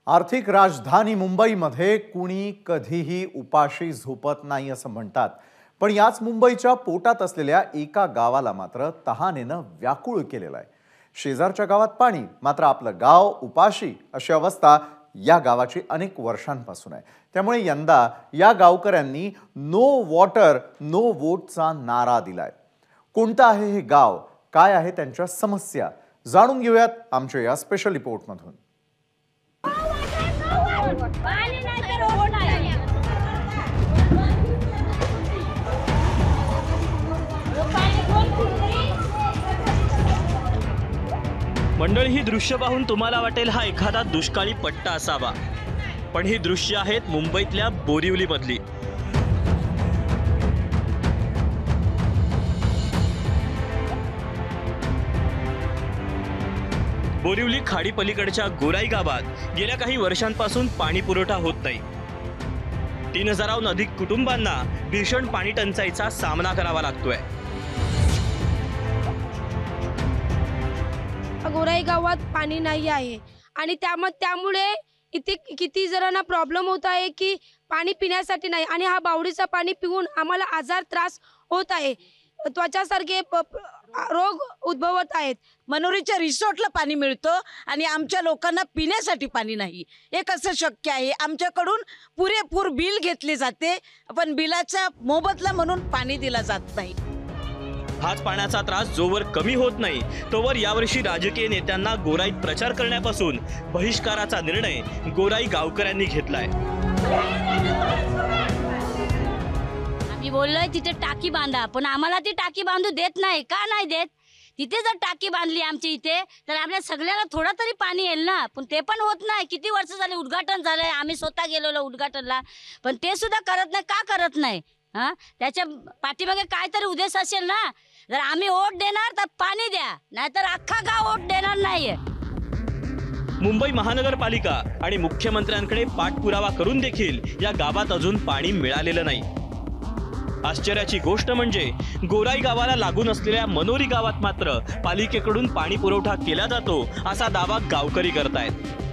आर्थिक राजधानी मुंबईमध्ये कुणी कधीही उपाशी झोपत नाही असं म्हणतात, पण याच मुंबईच्या पोटात असलेल्या एका गावाला मात्र तहानेनं व्याकुळ केलेलं आहे। शेजारच्या गावात पाणी, मात्र आपलं गाव उपाशी अशी अवस्था या गावाची अनेक वर्षांपासून आहे। त्यामुळे यंदा या गावकऱ्यांनी नो वॉटर नो वोटचा नारा दिलाय। कोणतं आहे हे गाव, काय आहे त्यांच्या समस्या, जाणून घेऊयात आमच्या या स्पेशल रिपोर्टमधून। मंडळी, ही दृश्य पाहून तुम्हाला वाटेल हा एखादा दुष्काळी पट्टा असावा, पण ही दृश्य आहेत मुंबईतल्या बोरिवली मधली। बोरिवली खाडी पलीकडच्या गोराई गावात गेल्या काही वर्षांपासून पाणी पुरवठा होत नाही। 3000हून अधिक कुटुंबांना भीषण पाणी टंचाईचा सामना करावा लागतोय। गोराई गावात पाणी नाही आहे आणि त्यामुळे इथे किती जणांना प्रॉब्लेम होत आहे की पाणी पिण्यासाठी नाही आणि हा बावडीचा पाणी पिऊन आम्हाला आजार त्रास होत आहे, त्वचासारखे रोग उद्भवत आहेत। मनोरीच्या रिसॉर्टला पाणी मिळतं आणि आमच्या लोकांना पिण्यासाठी पाणी नाही, हे कसं शक्य आहे? आमच्याकडून पुरेपूर बिल घेतले जाते, पण बिलाचा मोबदला म्हणून पाणी दिला जात नाही। हाच पाण्याचा त्रास जोवर कमी होत नाही तोवर यावर्षी राजकीय नेत्यांना गोराईत प्रचार करण्यापासून बहिष्काराचा निर्णय गोराई गावकऱ्यांनी घेतलाय। आम्ही बोललोय तिथे टाकी बांधा, पण आम्हाला ती टाकी बांधू देत नाही। का नाही देत? तिथे जर टाकी बांधली आमच्या इथे तर आपल्या सगळ्याला थोडा तरी पाणी येईल ना, पण ते पण होत नाही। किती वर्ष झाले उद्घाटन झालंय, आम्ही स्वतः गेलेलो उद्घाटनला, पण ते सुद्धा करत नाही। का करत नाही? त्याच्या पाठीमागे काहीतरी उद्देश असेल ना। जर आम्ही वोट देणार तर पाणी द्या, नाहीतर अख्खा गाव वोट देणार नाहीये। मुंबई महानगरपालिका आणि मुख्यमंत्र्यांकडे पाठपुरावा करून देखील या गावात अजून पाणी मिळालेलं नाही। आश्चर्याची गोष्ट म्हणजे गोराई गावाला लागून असलेल्या मनोरी गावात मात्र पालिकेकडून पाणी पुरवठा केला जातो असा दावा गावकरी करतायत।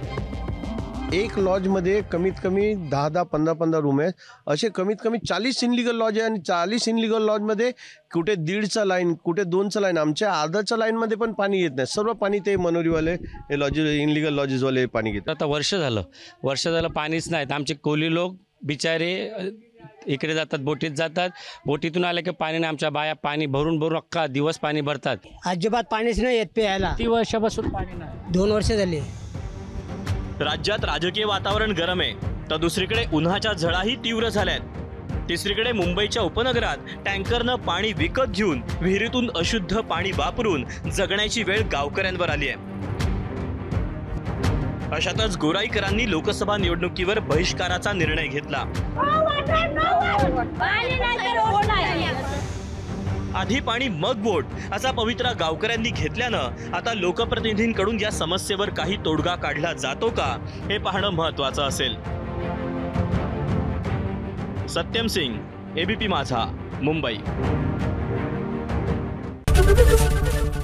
एक लॉज मध्ये कमीत कमी 10-10, 15-15 रूम आहेत। असे कमीत कमी 40 इनलिगल लॉज आहे आणि 40 इनलिगल लॉज मध्ये कुठे 1.5चा लाईन, कुठे 2चा लाईन, आमच्या आधाच्या लाईन मध्ये पण पाणी येत नाही। सर्व पाणी ते मनोरीवाले लॉजेस, इनलिगल लॉजेसवाले पाणी घेतात। आता वर्ष झालं पाणीच नाही। आमचे कोली लोक बिचारे इकडे जातात, बोटीत जातात, बोटीतून आले की पाणी नाही। आमच्या बाया पाणी भरून भरून अख्खा दिवस पाणी भरतात। अजिबात पाणीच नाही येत प्यायला। 3 वर्षापासून पाणी नाही, 2 वर्ष झाली। राज्यात राजकीय वातावरण गरम आहे, तर दुसरीकडे उन्हाच्या झळाही तीव्र झाल्यात। तिसरीकडे मुंबईच्या उपनगरात टँकरनं पाणी विकत घेऊन विहिरीतून अशुद्ध पाणी वापरून जगण्याची वेळ गावकऱ्यांवर आली आहे। अशातच गोराईकरांनी लोकसभा निवडणुकीवर बहिष्काराचा निर्णय घेतला। आधी पाणी मग वोट असा पवित्रा गावकऱ्यांनी घेतल्यानं आता लोकप्रतिनिधींकडून या समस्येवर काही तोडगा काढला जातो का हे पाहणं महत्त्वाचं असेल। सत्यम सिंग, एबीपी माझा, मुंबई।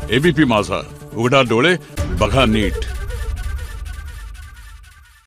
एबीपी माझा, उघडा डोळे बघा नीट।